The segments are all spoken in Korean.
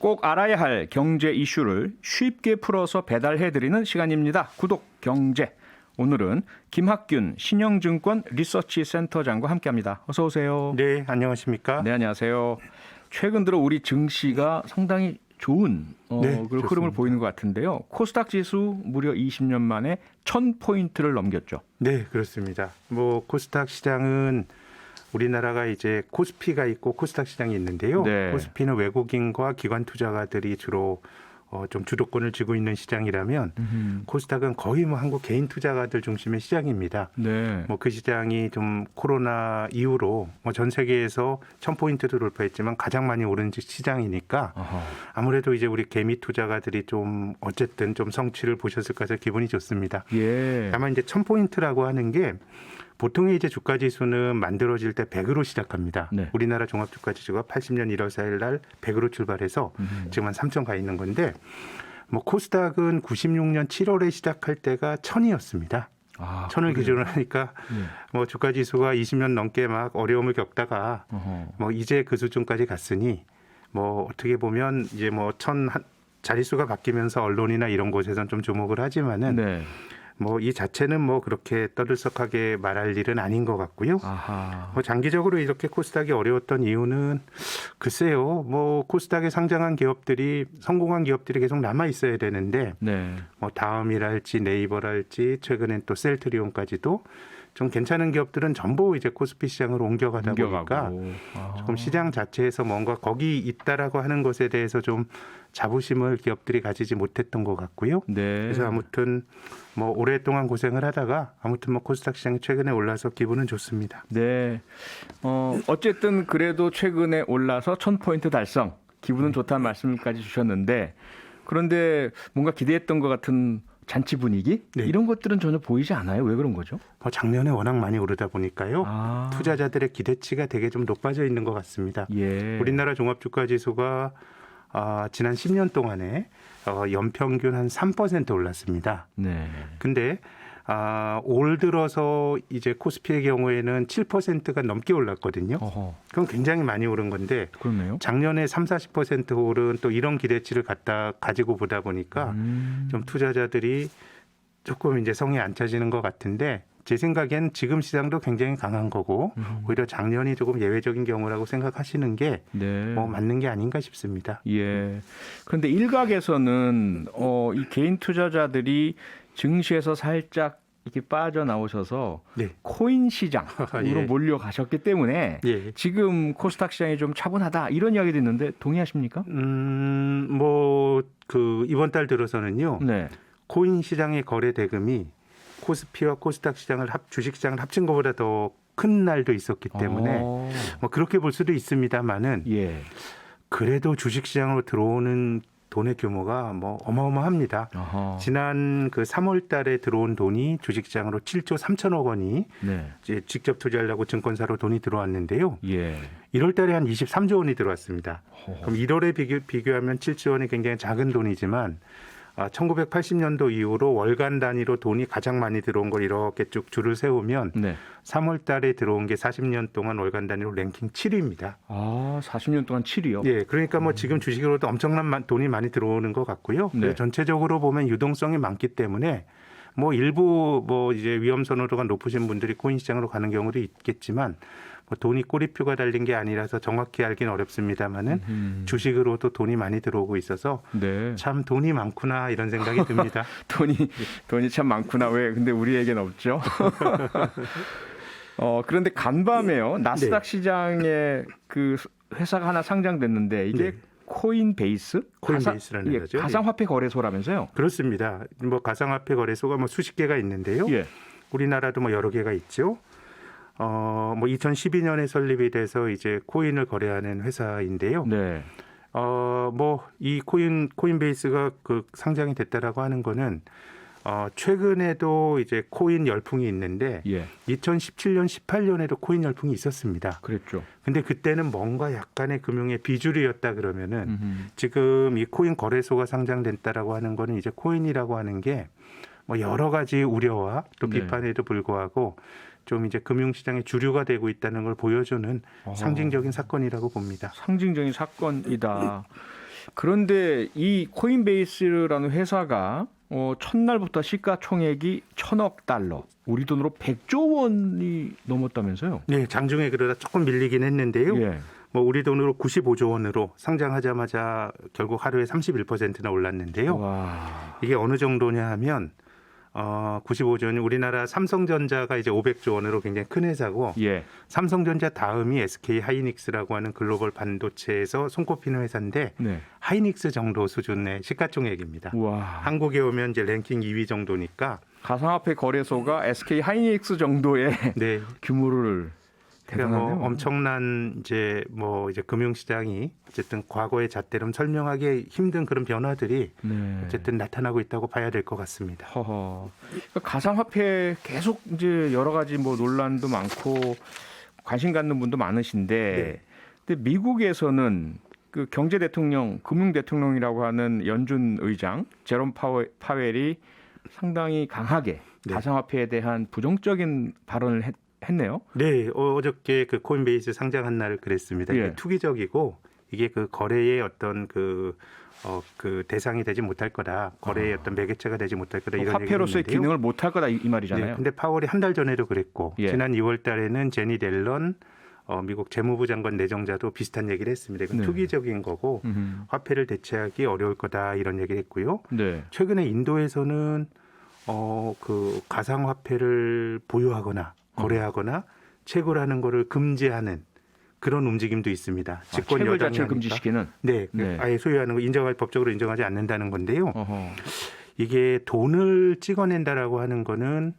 꼭 알아야 할 경제 이슈를 쉽게 풀어서 배달해드리는 시간입니다. 구독 경제. 오늘은 김학균 신영증권 리서치센터장과 함께합니다. 어서 오세요. 네, 안녕하십니까? 네, 안녕하세요. 최근 들어 우리 증시가 상당히 좋은 그 흐름을 보이는 것 같은데요. 코스닥 지수 무려 20년 만에 1000포인트를 넘겼죠. 네, 그렇습니다. 코스닥 시장은 우리나라가 이제 코스피가 있고 코스닥 시장이 있는데요. 네. 코스피는 외국인과 기관 투자가들이 주로 좀 주도권을 쥐고 있는 시장이라면 코스닥은 거의 한국 개인 투자가들 중심의 시장입니다. 네. 그 시장이 좀 코로나 이후로 전 세계에서 1000포인트도 돌파했지만 가장 많이 오른 시장이니까 아무래도 이제 우리 개미 투자가들이 좀 어쨌든 좀 성취를 보셨을 것 같아서 기분이 좋습니다. 예. 다만 이제 1000포인트라고 하는 게 보통의 이제 주가 지수는 만들어질 때 100으로 시작합니다. 네. 우리나라 종합주가지수가 80년 1월 4일 날 100으로 출발해서 지금 한 3천 가 있는 건데 코스닥은 96년 7월에 시작할 때가 1000이었습니다. 1000을 기준으로 하니까 주가 지수가 20년 넘게 막 어려움을 겪다가 이제 그 수준까지 갔으니 어떻게 보면 이제 1000 자릿수가 바뀌면서 언론이나 이런 곳에서는 좀 주목을 하지만은 네. 이 자체는 그렇게 떠들썩하게 말할 일은 아닌 것 같고요. 장기적으로 이렇게 코스닥이 어려웠던 이유는 글쎄요. 코스닥에 상장한 기업들이 성공한 기업들이 계속 남아 있어야 되는데 네. 다음이랄지 네이버랄지 최근엔 또 셀트리온까지도 좀 괜찮은 기업들은 전부 이제 코스피 시장으로 옮겨가다 보니까 조금 시장 자체에서 뭔가 거기 있다라고 하는 것에 대해서 좀 자부심을 기업들이 가지지 못했던 것 같고요. 네. 그래서 아무튼 오랫동안 고생을 하다가 아무튼 코스닥 시장이 최근에 올라서 기분은 좋습니다. 네. 어쨌든 그래도 최근에 올라서 1000포인트 달성. 기분은 좋다는 말씀까지 주셨는데 그런데 뭔가 기대했던 것 같은 잔치 분위기? 네. 이런 것들은 전혀 보이지 않아요. 왜 그런 거죠? 작년에 워낙 많이 오르다 보니까요. 투자자들의 기대치가 되게 좀 높아져 있는 것 같습니다. 예. 우리나라 종합주가지수가 지난 10년 동안에 연평균 한 3% 올랐습니다. 네. 근데 올 들어서 이제 코스피의 경우에는 7%가 넘게 올랐거든요. 그럼 굉장히 많이 오른 건데 그렇네요. 작년에 30-40% 오른 또 이런 기대치를 가지고 보다 보니까 좀 투자자들이 조금 이제 성이 안 차지는 것 같은데 제 생각엔 지금 시장도 굉장히 강한 거고 오히려 작년이 조금 예외적인 경우라고 생각하시는 게 네. 맞는 게 아닌가 싶습니다. 예. 그런데 일각에서는 이 개인 투자자들이 증시에서 살짝 이렇게 빠져나오셔서 네. 코인 시장으로 예. 몰려가셨기 때문에 예. 지금 코스닥 시장이 좀 차분하다 이런 이야기도 있는데 동의하십니까? 이번 달 들어서는요. 네. 코인 시장의 거래 대금이 코스피와 코스닥 시장을 주식 시장을 합친 것보다 더 큰 날도 있었기 때문에 그렇게 볼 수도 있습니다만은 예. 그래도 주식 시장으로 들어오는 돈의 규모가 어마어마합니다. 지난 그 3월 달에 들어온 돈이 주식 시장으로 7조 3천억 원이 네. 이제 직접 투자하려고 증권사로 돈이 들어왔는데요. 예. 1월 달에 한 23조 원이 들어왔습니다. 그럼 1월에 비교하면 7조 원이 굉장히 작은 돈이지만 1980년도 이후로 월간 단위로 돈이 가장 많이 들어온 걸 이렇게 쭉 줄을 세우면 네. 3월 달에 들어온 게 40년 동안 월간 단위로 랭킹 7위입니다. 40년 동안 7위요? 예, 그러니까 지금 주식으로도 엄청난 돈이 많이 들어오는 것 같고요. 네. 전체적으로 보면 유동성이 많기 때문에 일부 이제 위험 선호도가 높으신 분들이 코인 시장으로 가는 경우도 있겠지만 돈이 꼬리표가 달린 게 아니라서 정확히 알기는 어렵습니다만은 주식으로도 돈이 많이 들어오고 있어서 네. 참 돈이 많구나 이런 생각이 듭니다. 돈이 참 많구나. 왜 근데 우리에겐 없죠? 그런데 간밤에요. 나스닥 시장에 그 회사가 하나 상장됐는데 이게 네. 코인베이스라는 거죠. 가상화폐 거래소라면서요? 그렇습니다. 가상화폐 거래소가 수십 개가 있는데요. 예. 우리나라도 여러 개가 있죠. 2012년에 설립이 돼서 이제 코인을 거래하는 회사인데요. 네. 이 코인베이스가 그 상장이 됐다라고 하는 거는 최근에도 이제 코인 열풍이 있는데 2017년, 18년에도 코인 열풍이 있었습니다. 그랬죠. 근데 그때는 뭔가 약간의 금융의 비주류였다 그러면은 지금 이 코인 거래소가 상장됐다라고 하는 거는 이제 코인이라고 하는 게 여러 가지 우려와 또 비판에도 불구하고 좀 이제 금융시장의 주류가 되고 있다는 걸 보여주는 상징적인 사건이라고 봅니다. 상징적인 사건이다. 그런데 이 코인베이스라는 회사가 첫날부터 시가총액이 1,000억 달러, 우리 돈으로 100조 원이 넘었다면서요? 네, 장중에 그러다 조금 밀리긴 했는데요. 예. 뭐 우리 돈으로 95조 원으로 상장하자마자 결국 하루에 31%나 올랐는데요. 와. 이게 어느 정도냐 하면 95조 원이 우리나라 삼성전자가 이제 500조 원으로 굉장히 큰 회사고 예. 삼성전자 다음이 SK 하이닉스라고 하는 글로벌 반도체에서 손꼽히는 회사인데 네. 하이닉스 정도 수준의 시가총액입니다. 와. 한국에 오면 이제 랭킹 2위 정도니까 가상화폐 거래소가 SK 하이닉스 정도의 네. 규모를 그러니까 뭐 대단하네요. 엄청난 이제 금융시장이 어쨌든 과거의 잣대로 설명하기 힘든 그런 변화들이 네. 어쨌든 나타나고 있다고 봐야 될 것 같습니다. 허허. 그러니까 가상화폐 계속 이제 여러 가지 뭐 논란도 많고 관심 갖는 분도 많으신데, 네. 근데 미국에서는 그 경제 대통령, 금융 대통령이라고 하는 연준 의장 제롬 파웰이 상당히 강하게 네. 가상화폐에 대한 부정적인 발언을 했네요. 네, 어저께 그 코인베이스 상장한 날 그랬습니다. 이게 예. 투기적이고 이게 그 거래의 어떤 그 대상이 되지 못할 거다. 거래의 어떤 매개체가 되지 못할 거다. 이런 얘기를 화폐로서의 했는데요. 기능을 못할 거다 이 말이잖아요. 네, 근데 파월이 한 달 전에도 그랬고 예. 지난 2월 달에는 제니 델런 미국 재무부 장관 내정자도 비슷한 얘기를 했습니다. 이건 네. 투기적인 거고 화폐를 대체하기 어려울 거다 이런 얘기를 했고요. 네. 최근에 인도에서는 그 가상화폐를 보유하거나 거래하거나 채굴하는 거를 금지하는 그런 움직임도 있습니다. 집권 채굴 여당이 자체를 하니까. 금지시키는. 네, 네. 아예 소유하는 거 법적으로 인정하지 않는다는 건데요. 어허. 이게 돈을 찍어낸다라고 하는 거는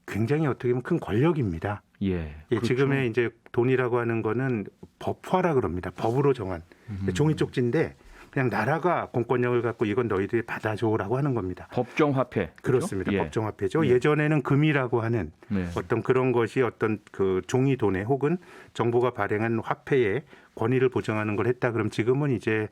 굉장히 어떻게 보면 큰 권력입니다. 예. 예, 그렇죠. 지금의 이제 돈이라고 하는 거는 법화라 그럽니다. 법으로 정한 종이 쪽지인데 그냥 나라가 공권력을 갖고 이건 너희들이 받아줘라고 하는 겁니다. 법정 화폐. 그렇습니다. 그렇죠? 예. 법정화폐죠. 예. 예전에는 금이라고 하는 네. 어떤 그런 것이 어떤 그 종이 돈에 혹은 정부가 발행한 화폐에 권위를 보장하는 걸 했다. 그럼 지금은 이제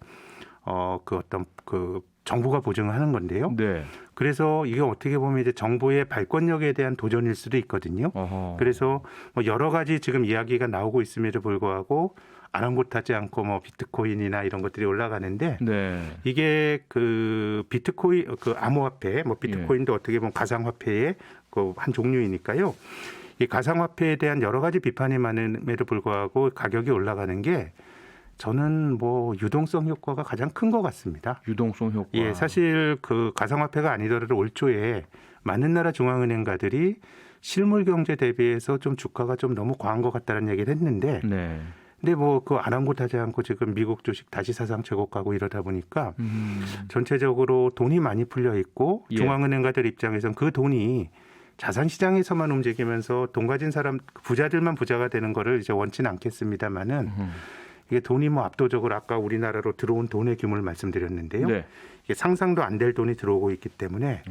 그 어떤 그 정부가 보증하는 건데요. 네. 그래서 이게 어떻게 보면 이제 정부의 발권력에 대한 도전일 수도 있거든요. 어허. 그래서 뭐 여러 가지 지금 이야기가 나오고 있음에도 불구하고 아랑곳하지 않고 뭐 비트코인이나 이런 것들이 올라가는데 네. 이게 그 비트코인 그 암호화폐 뭐 비트코인도 어떻게 보면 가상화폐의 그 한 종류이니까요. 이 가상화폐에 대한 여러 가지 비판이 많음에도 불구하고 가격이 올라가는 게 저는 뭐 유동성 효과가 가장 큰 것 같습니다. 유동성 효과. 예, 사실 그 가상화폐가 아니더라도 올 초에 많은 나라 중앙은행가들이 실물 경제 대비해서 좀 주가가 좀 너무 과한 것 같다는 얘기를 했는데, 네. 근데 뭐 그 아랑곳하지 않고 지금 미국 주식 다시 사상 최고가고 이러다 보니까 전체적으로 돈이 많이 풀려 있고 예. 중앙은행가들 입장에서는 그 돈이 자산 시장에서만 움직이면서 돈 가진 사람 부자들만 부자가 되는 거를 이제 원치는 않겠습니다만은. 이게 돈이 뭐 압도적으로 아까 우리나라로 들어온 돈의 규모를 말씀드렸는데요. 네. 이게 상상도 안 될 돈이 들어오고 있기 때문에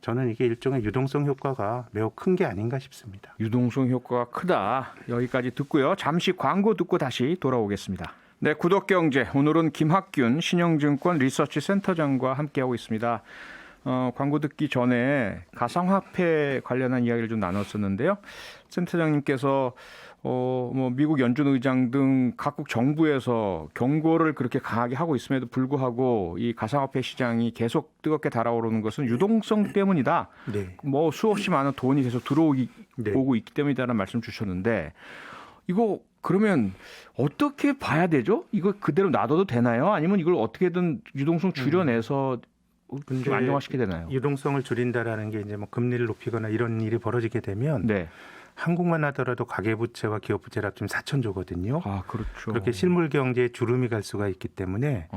저는 이게 일종의 유동성 효과가 매우 큰 게 아닌가 싶습니다. 유동성 효과가 크다. 여기까지 듣고요. 잠시 광고 듣고 다시 돌아오겠습니다. 네, 구독경제. 오늘은 김학균 신영증권 리서치 센터장과 함께하고 있습니다. 광고 듣기 전에 가상화폐 관련한 이야기를 좀 나눴었는데요. 센터장님께서 뭐 미국 연준 의장 등 각국 정부에서 경고를 그렇게 강하게 하고 있음에도 불구하고 이 가상화폐 시장이 계속 뜨겁게 달아오르는 것은 유동성 때문이다. 네. 뭐 수없이 많은 돈이 계속 네. 오고 있기 때문이다라는 말씀 주셨는데 이거 그러면 어떻게 봐야 되죠? 이거 그대로 놔둬도 되나요? 아니면 이걸 어떻게든 유동성 줄여내서 좀 안정화시키게 되나요? 유동성을 줄인다라는 게 이제 뭐 금리를 높이거나 이런 일이 벌어지게 되면 네. 한국만 하더라도 가계부채와 기업부채를 합치면 4,000조거든요. 아, 그렇죠. 그렇게 실물 경제에 주름이 갈 수가 있기 때문에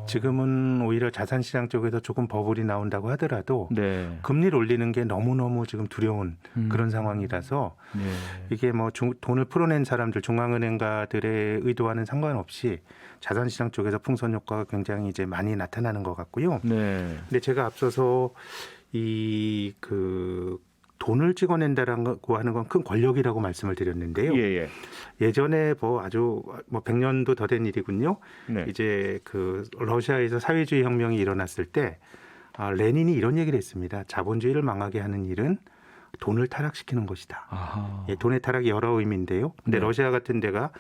지금은 오히려 자산시장 쪽에서 조금 버블이 나온다고 하더라도 네. 금리를 올리는 게 너무너무 지금 두려운 그런 상황이라서 네. 이게 뭐 돈을 풀어낸 사람들 중앙은행가들의 의도와는 상관없이 자산시장 쪽에서 풍선 효과가 굉장히 이제 많이 나타나는 것 같고요. 네. 근데 제가 앞서서 이 그 돈을 찍어낸다라고 하는 건 큰 권력이라고 말씀을 드렸는데요. 예. 예전에 뭐 아주 뭐 100년도 더 된 일이군요. 네. 이제 그 러시아에서 사회주의 혁명이 일어났을 때 레닌이 이런 얘기를 했습니다. 자본주의를 망하게 하는 일은 돈을 타락시키는 것이다. 아하. 예, 돈의 타락이 여러 의미인데요. 근데 네. 러시아 같은 데가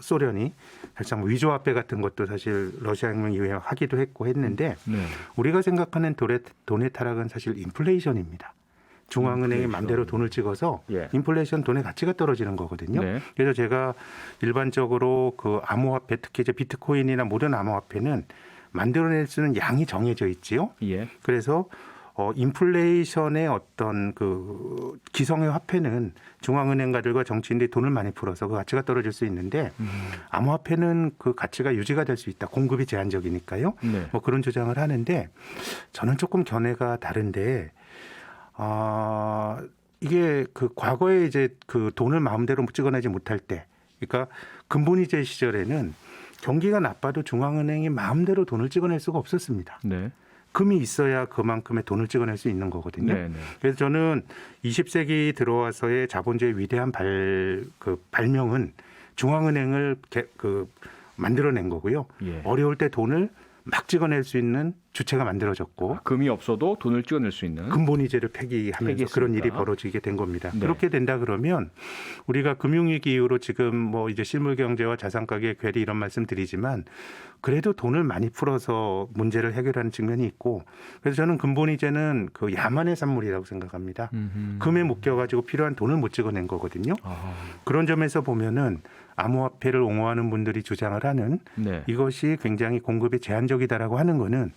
소련이 사실상 위조화폐 같은 것도 사실 러시아 혁명 이후에 하기도 했고 했는데 네. 우리가 생각하는 돈의 타락은 사실 인플레이션입니다. 중앙은행이 인플레이션. 맘대로 돈을 찍어서 예. 인플레이션 돈의 가치가 떨어지는 거거든요. 네. 그래서 제가 일반적으로 그 암호화폐 특히 이제 비트코인이나 모든 암호화폐는 만들어낼 수 있는 양이 정해져 있지요. 예. 그래서 인플레이션의 어떤 그 기성의 화폐는 중앙은행가들과 정치인들이 돈을 많이 풀어서 그 가치가 떨어질 수 있는데 암호화폐는 그 가치가 유지가 될 수 있다. 공급이 제한적이니까요. 네. 뭐 그런 주장을 하는데 저는 조금 견해가 다른데 이게 그 과거에 이제 그 돈을 마음대로 찍어내지 못할 때, 그러니까 근본이제 시절에는 경기가 나빠도 중앙은행이 마음대로 돈을 찍어낼 수가 없었습니다. 네. 금이 있어야 그만큼의 돈을 찍어낼 수 있는 거거든요. 네. 네. 그래서 저는 20세기 들어와서의 자본주의의 위대한 발명은 중앙은행을 만들어낸 거고요. 예. 어려울 때 돈을 막 찍어낼 수 있는 주체가 만들어졌고 금이 없어도 돈을 찍어낼 수 있는. 근본이제를 폐기하면서 폐기했으니까. 그런 일이 벌어지게 된 겁니다. 네. 그렇게 된다 그러면 우리가 금융위기 이후로 지금 뭐 이제 실물경제와 자산가격의 괴리 이런 말씀 드리지만 그래도 돈을 많이 풀어서 문제를 해결하는 측면이 있고 그래서 저는 근본이제는 그 야만의 산물이라고 생각합니다. 금에 묶여가지고 필요한 돈을 못 찍어낸 거거든요. 아하. 그런 점에서 보면은 암호화폐를 옹호하는 분들이 주장을 하는 네. 이것이 굉장히 공급이 제한적이다라고 하는 거는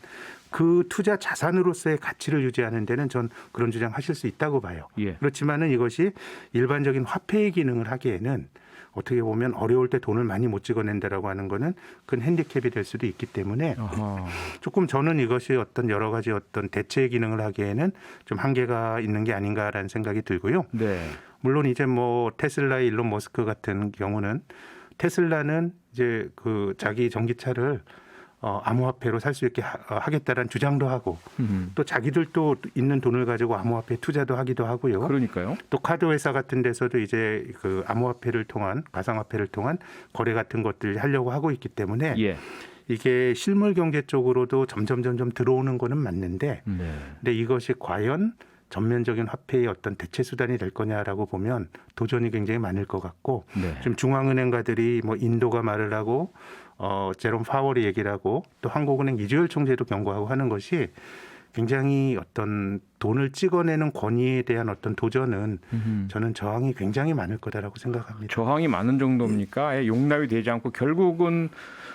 그 투자 자산으로서의 가치를 유지하는 데는 전 그런 주장하실 수 있다고 봐요. 예. 그렇지만은 이것이 일반적인 화폐의 기능을 하기에는 어떻게 보면 어려울 때 돈을 많이 못 찍어낸다라고 하는 거는 큰 핸디캡이 될 수도 있기 때문에 아하. 조금 저는 이것이 어떤 여러 가지 어떤 대체의 기능을 하기에는 좀 한계가 있는 게 아닌가라는 생각이 들고요. 네. 물론 이제 뭐 테슬라의 일론 머스크 같은 경우는 테슬라는 이제 그 자기 전기차를 암호화폐로 살 수 있게 하겠다라는 주장도 하고 또 자기들도 있는 돈을 가지고 암호화폐 투자도 하기도 하고요. 그러니까요. 또 카드 회사 같은 데서도 이제 그 암호화폐를 통한 가상화폐를 통한 거래 같은 것들 하려고 하고 있기 때문에 예. 이게 실물 경제 쪽으로도 점점 들어오는 거는 맞는데 네. 근데 이것이 과연 전면적인 화폐의 어떤 대체 수단이 될 거냐라고 보면 도전이 굉장히 많을 것 같고 네. 지금 중앙은행가들이 뭐 인도가 말을 하고 제롬 파월이 얘기를 하고 또 한국은행 이주열 총재도 경고하고 하는 것이 굉장히 어떤 돈을 찍어내는 권위에 대한 어떤 도전은 저는 저항이 굉장히 많을 거다라고 생각합니다. 저항이 많은 정도입니까? 아예 용납이 되지 않고 결국은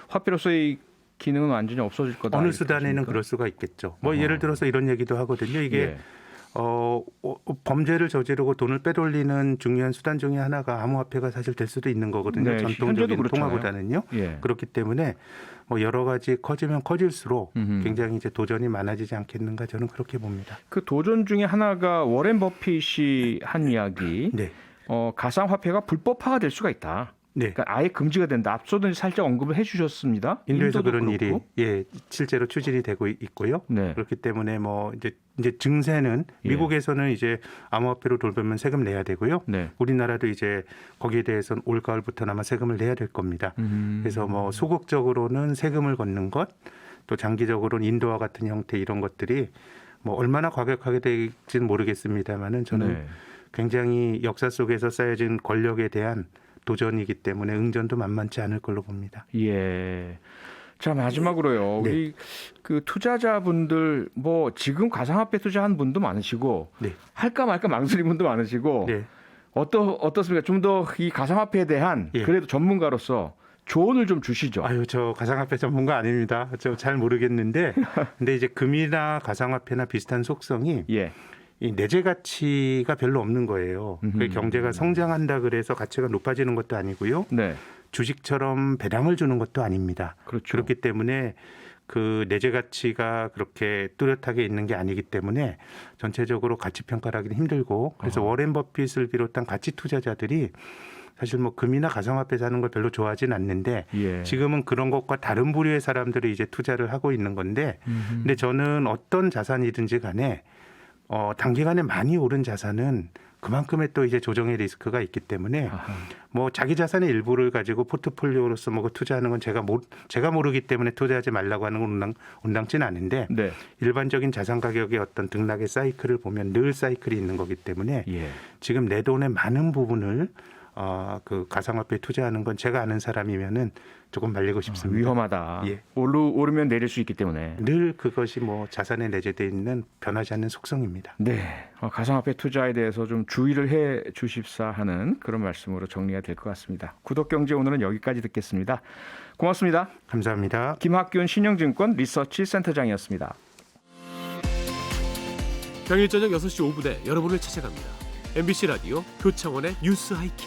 화폐로서의 기능은 완전히 없어질 거다. 어느 이렇게 수단에는 보십니까? 그럴 수가 있겠죠. 뭐 예를 들어서 이런 얘기도 하거든요. 이게 예. 범죄를 저지르고 돈을 빼돌리는 중요한 수단 중에 하나가 암호화폐가 사실 될 수도 있는 거거든요. 네, 현재도 전통적인 그렇잖아요. 통화보다는요. 예. 그렇기 때문에 뭐 여러 가지 커지면 커질수록 굉장히 이제 도전이 많아지지 않겠는가 저는 그렇게 봅니다. 그 도전 중에 하나가 워렌 버핏이 한 이야기. 네. 가상화폐가 불법화가 될 수가 있다. 네. 그러니까 아예 금지가 된다. 앞서도 살짝 언급을 해주셨습니다. 인도에서 인도도 그런 그렇고. 일이 실제로 추진이 되고 있고요. 네. 그렇기 때문에 뭐 이제 증세는 예. 미국에서는 이제 암호화폐로 돌보면 세금 내야 되고요. 네. 우리나라도 이제 거기에 대해서는 올 가을부터 아마 세금을 내야 될 겁니다. 그래서 뭐 소극적으로는 세금을 걷는 것, 또 장기적으로는 인도와 같은 형태 이런 것들이 뭐 얼마나 과격하게 될지는 모르겠습니다만은 저는 네. 굉장히 역사 속에서 쌓여진 권력에 대한 도전이기 때문에 응전도 만만치 않을 걸로 봅니다. 예. 자, 마지막으로요. 네. 우리 그 투자자분들 뭐 지금 가상화폐 투자한 분도 많으시고 네. 할까 말까 망설인 분도 많으시고 네. 어떻습니까? 좀 더 이 가상화폐에 대한 예. 그래도 전문가로서 조언을 좀 주시죠. 아유, 저 가상화폐 전문가 아닙니다. 저 잘 모르겠는데, 근데 이제 금이나 가상화폐나 비슷한 속성이 예. 이 내재 가치가 별로 없는 거예요. 그 경제가 성장한다 그래서 가치가 높아지는 것도 아니고요. 네. 주식처럼 배당을 주는 것도 아닙니다. 그렇죠. 그렇기 때문에 그 내재 가치가 그렇게 뚜렷하게 있는 게 아니기 때문에 전체적으로 가치 평가를 하기는 힘들고 그래서 워렌 버핏을 비롯한 가치 투자자들이 사실 뭐 금이나 가상화폐 사는 걸 별로 좋아하진 않는데 예. 지금은 그런 것과 다른 부류의 사람들이 이제 투자를 하고 있는 건데 근데 저는 어떤 자산이든지 간에 단기간에 많이 오른 자산은 그만큼의 또 이제 조정의 리스크가 있기 때문에 아하. 뭐 자기 자산의 일부를 가지고 포트폴리오로서 뭐 투자하는 건 제가 모르기 때문에 투자하지 말라고 하는 건 온당치는 않은데 네. 일반적인 자산 가격의 어떤 등락의 사이클을 보면 늘 사이클이 있는 거기 때문에 예. 지금 내 돈의 많은 부분을 그 가상화폐에 투자하는 건 제가 아는 사람이면은 조금 말리고 싶습니다. 위험하다. 예. 오르면 내릴 수 있기 때문에. 늘 그것이 뭐 자산에 내재되어 있는 변하지 않는 속성입니다. 네. 가상화폐 투자에 대해서 좀 주의를 해 주십사 하는 그런 말씀으로 정리가 될 것 같습니다. 구독경제 오늘은 여기까지 듣겠습니다. 고맙습니다. 감사합니다. 김학균 신영증권 리서치 센터장이었습니다. 평일 저녁 6시 5분에 여러분을 찾아갑니다. MBC 라디오 표창원의 뉴스 하이킥.